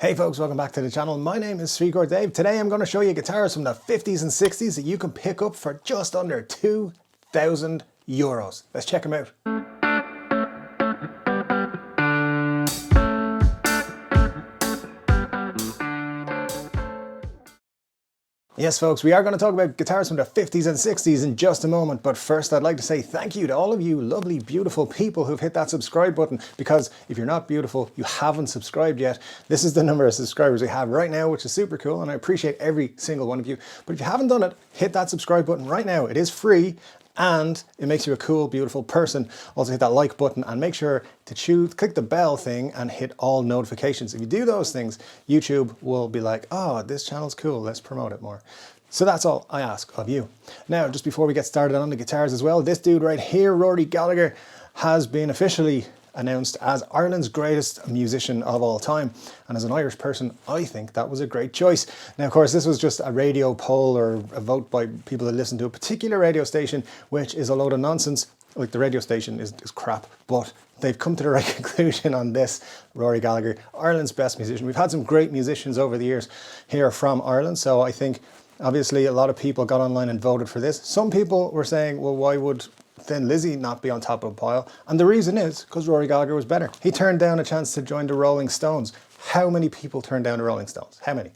Hey folks, welcome back to the channel. My name is Streetcore Dave. Today I'm going to show you guitars from the 50s and 60s that you can pick up for just under €2,000. Let's check them out. Yes folks, we are going to talk about guitars from the 50s and 60s in just a moment, but first I'd like to say thank you to all of you lovely, beautiful people who've hit that subscribe button, because if you're not beautiful, you haven't subscribed yet. This is the number of subscribers we have right now, which is super cool, and I appreciate every single one of you. But if you haven't done it, hit that subscribe button right now. It is free, and it makes you a cool, beautiful person. Also hit that like button and make sure to click the bell thing and hit all notifications. If you do those things, YouTube will be like, oh, this channel's cool, let's promote it more. So that's all I ask of you. Now, just before we get started on the guitars as well, this dude right here, Rory Gallagher, has been officially announced as Ireland's greatest musician of all time. And as an Irish person, I think that was a great choice. Now, of course, this was just a radio poll or a vote by people that listen to a particular radio station, which is a load of nonsense. Like, the radio station is crap, but they've come to the right conclusion on this. Rory Gallagher, Ireland's best musician. We've had some great musicians over the years here from Ireland, so I think obviously a lot of people got online and voted for this. Some people were saying, well, why would Thin Lizzy not be on top of a pile? And the reason is because Rory Gallagher was better. He turned down a chance to join the Rolling Stones. How many people turned down the Rolling Stones? How many?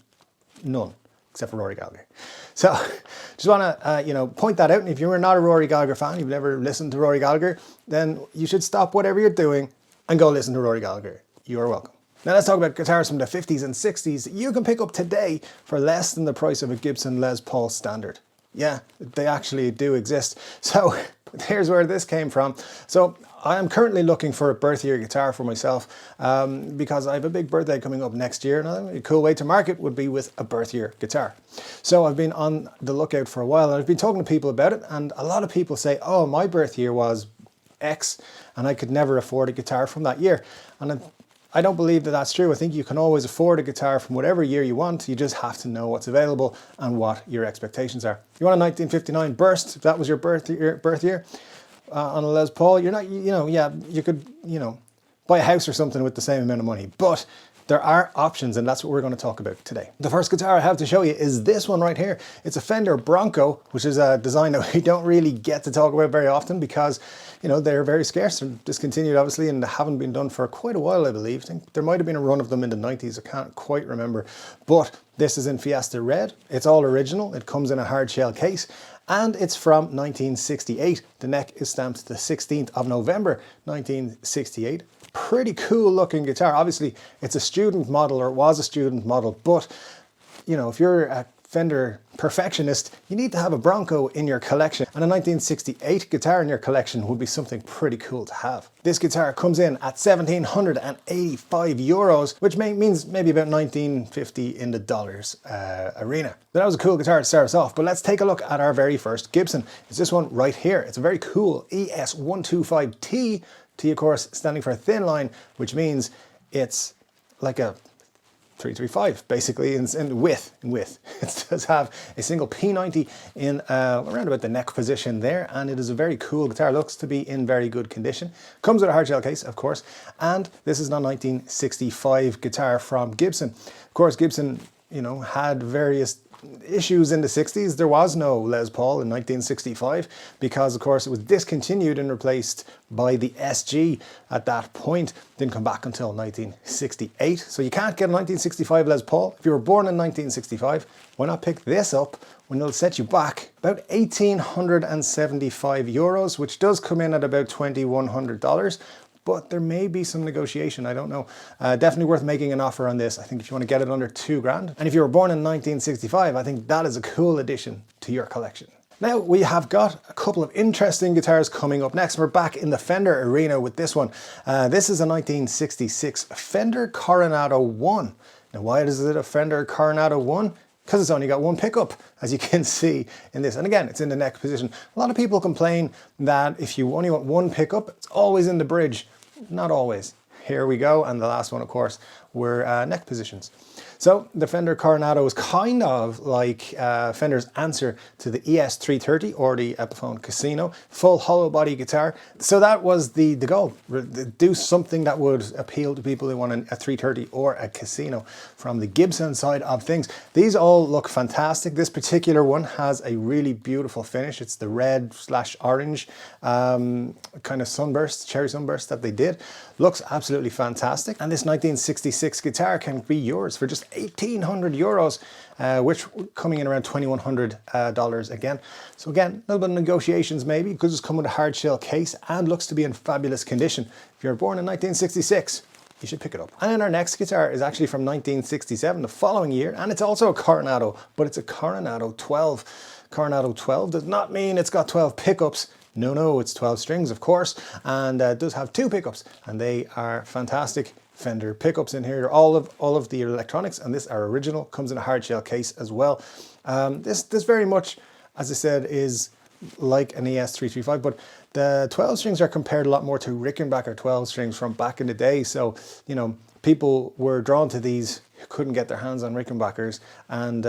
None, except for Rory Gallagher. So just want to point that out. And if you're not a Rory Gallagher fan, you've never listened to Rory Gallagher, then you should stop whatever you're doing and go listen to Rory Gallagher. You are welcome. Now let's talk about guitars from the 50s and 60s that you can pick up today for less than the price of a Gibson Les Paul Standard. Yeah, they actually do exist. So here's where this came from. So I am currently looking for a birth year guitar for myself because I have a big birthday coming up next year, and a cool way to mark it would be with a birth year guitar. So I've been on the lookout for a while, and I've been talking to people about it, and a lot of people say, oh, my birth year was X and I could never afford a guitar from that year. And I don't believe that that's true. I think you can always afford a guitar from whatever year you want. You just have to know what's available and what your expectations are. You want a 1959 Burst, if that was your birth year on a Les Paul, you're not, yeah, you could, buy a house or something with the same amount of money. But there are options, and that's what we're going to talk about today. The first guitar I have to show you is this one right here. It's a Fender Bronco, which is a design that we don't really get to talk about very often because, they're very scarce and discontinued, obviously, and they haven't been done for quite a while, I believe. I think there might have been a run of them in the 90s. I can't quite remember. But this is in Fiesta Red. It's all original. It comes in a hard shell case, and it's from 1968. The neck is stamped the 16th of November, 1968. Pretty cool looking guitar. Obviously, it's a student model, or it was a student model, but if you're a Fender perfectionist, you need to have a Bronco in your collection, and a 1968 guitar in your collection would be something pretty cool to have. This guitar comes in at €1,785, which means maybe about $19.50 in the dollars arena. That was a cool guitar to start us off, but let's take a look at our very first Gibson. It's this one right here. It's a very cool ES125T, T of course standing for thin line, which means it's like a 335 basically in width. It does have a single P90 in around about the neck position there, and it is a very cool guitar. Looks to be in very good condition. Comes with a hard shell case, of course, and this is a 1965 guitar from Gibson. Of course, Gibson had various issues in the 60s. There was no Les Paul in 1965 because, of course, it was discontinued and replaced by the SG at that point. Didn't come back until 1968. So you can't get a 1965 Les Paul. If you were born in 1965, why not pick this up when it'll set you back about €1,875, which does come in at about $2,100. But there may be some negotiation, I don't know. Definitely worth making an offer on this. I think if you want to get it under $2,000. And if you were born in 1965, I think that is a cool addition to your collection. Now we have got a couple of interesting guitars coming up next. We're back in the Fender arena with this one. This is a 1966 Fender Coronado 1. Now why is it a Fender Coronado 1? Because it's only got one pickup, as you can see in this. And again, it's in the neck position. A lot of people complain that if you only want one pickup, it's always in the bridge. Not always. Here we go. And the last one, of course, were neck positions. So the Fender Coronado is kind of like Fender's answer to the ES330 or the Epiphone Casino, full hollow body guitar. So that was the goal, do something that would appeal to people who want a 330 or a Casino from the Gibson side of things. These all look fantastic. This particular one has a really beautiful finish. It's the red/orange kind of sunburst, cherry sunburst that they did. Looks absolutely fantastic. And this 1966 guitar can be yours for just 1,800 euros, which coming in around $2,100 again. So again, a little bit of negotiations maybe, because it's come with a hard shell case and looks to be in fabulous condition. If you're born in 1966, you should pick it up. And then our next guitar is actually from 1967, the following year, and it's also a Coronado, but it's a Coronado 12. Coronado 12 does not mean it's got 12 pickups. No, it's 12 strings, of course, and it does have 2 pickups, and they are fantastic Fender pickups in here. All of the electronics, and this are original, comes in a hard shell case as well. This very much, as I said, is like an ES335, but the 12 strings are compared a lot more to Rickenbacker 12 strings from back in the day. So, you know, people were drawn to these who couldn't get their hands on Rickenbackers, and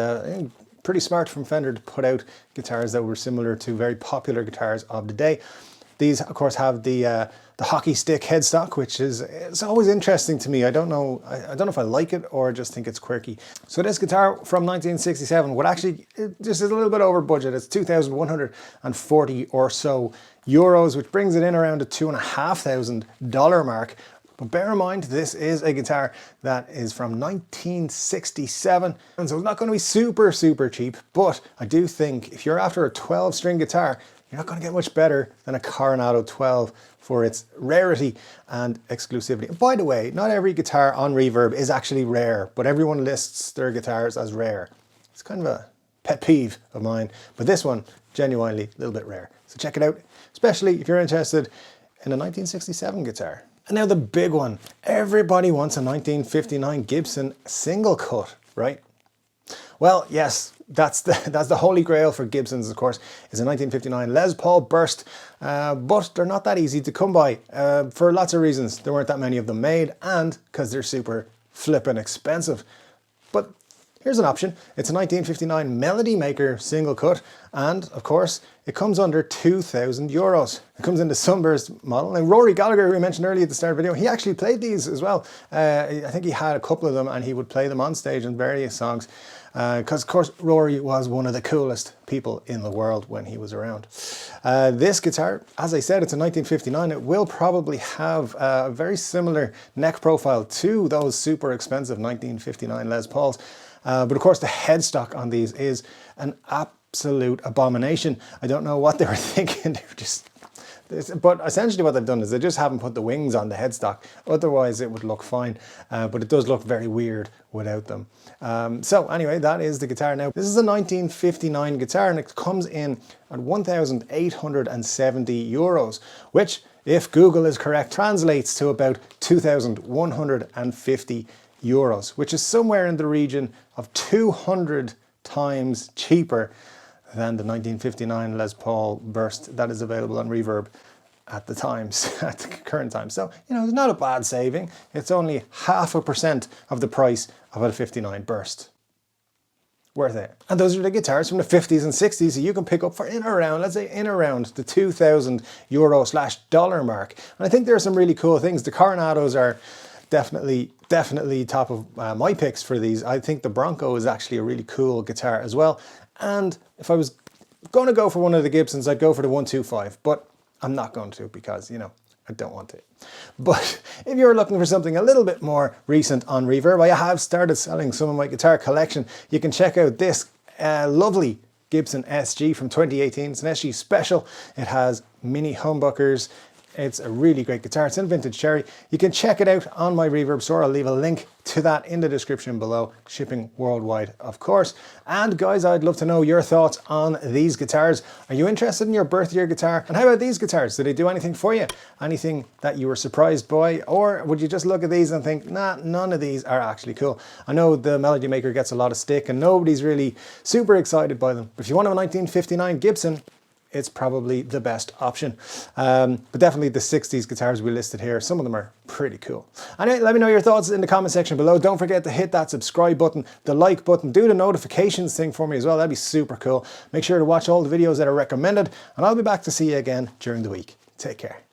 pretty smart from Fender to put out guitars that were similar to very popular guitars of the day. These, of course, have the hockey stick headstock, which it's always interesting to me. I don't know if I like it or just think it's quirky. So this guitar from 1967 would actually, it just is a little bit over budget. It's 2,140 or so euros, which brings it in around the $2,500 mark. But bear in mind, this is a guitar that is from 1967, and so it's not going to be super cheap, but I do think if you're after a 12-string guitar, you're not going to get much better than a Coronado 12 for its rarity and exclusivity. And by the way, not every guitar on Reverb is actually rare, but everyone lists their guitars as rare. It's kind of a pet peeve of mine, but this one, genuinely a little bit rare. So check it out, especially if you're interested in a 1967 guitar. And now the big one. Everybody wants a 1959 Gibson single cut, right? Well, yes, that's the holy grail for Gibsons, of course, is a 1959 Les Paul Burst, but they're not that easy to come by for lots of reasons. There weren't that many of them made, and because they're super flippin' expensive. But here's an option. It's a 1959 Melody Maker single cut, and of course, it comes under 2,000 euros. It comes in the Sunburst model. Now, Rory Gallagher, who we mentioned earlier at the start of the video, he actually played these as well. I think he had a couple of them, and he would play them on stage in various songs. Because, of course, Rory was one of the coolest people in the world when he was around. This guitar, as I said, it's a 1959. It will probably have a very similar neck profile to those super expensive 1959 Les Pauls. But, of course, the headstock on these is an absolute abomination. I don't know what they were thinking. They were just... But essentially what they've done is they just haven't put the wings on the headstock. Otherwise it would look fine, but it does look very weird without them. So anyway, that is the guitar now. This is a 1959 guitar, and it comes in at 1,870 euros, which, if Google is correct, translates to about 2,150 euros, which is somewhere in the region of 200 times cheaper than the 1959 Les Paul Burst that is available on Reverb at the current time. So, you know, it's not a bad saving. It's only 0.5% of the price of a 59 Burst. Worth it. And those are the guitars from the 50s and 60s that you can pick up for in around, let's say in around the 2,000 euro/dollar mark. And I think there are some really cool things. The Coronados are definitely top of my picks for these. I think the Bronco is actually a really cool guitar as well. And if I was going to go for one of the Gibsons, I'd go for the 125, but I'm not going to because, you know, I don't want to. But if you're looking for something a little bit more recent on Reverb, I have started selling some of my guitar collection. You can check out this lovely Gibson SG from 2018. It's an SG Special. It has mini humbuckers. It's a really great guitar. It's in vintage cherry. You can check it out on my Reverb store. I'll leave a link to that in the description below. Shipping worldwide, of course. And guys, I'd love to know your thoughts on these guitars. Are you interested in your birth year guitar? And how about these guitars? Did they do anything for you? Anything that you were surprised by? Or would you just look at these and think, nah, none of these are actually cool? I know the Melody Maker gets a lot of stick and nobody's really super excited by them. But if you want a 1959 Gibson, it's probably the best option. But definitely the 60s guitars we listed here, some of them are pretty cool. Anyway, let me know your thoughts in the comment section below. Don't forget to hit that subscribe button, the like button, do the notifications thing for me as well. That'd be super cool. Make sure to watch all the videos that are recommended, and I'll be back to see you again during the week. Take care.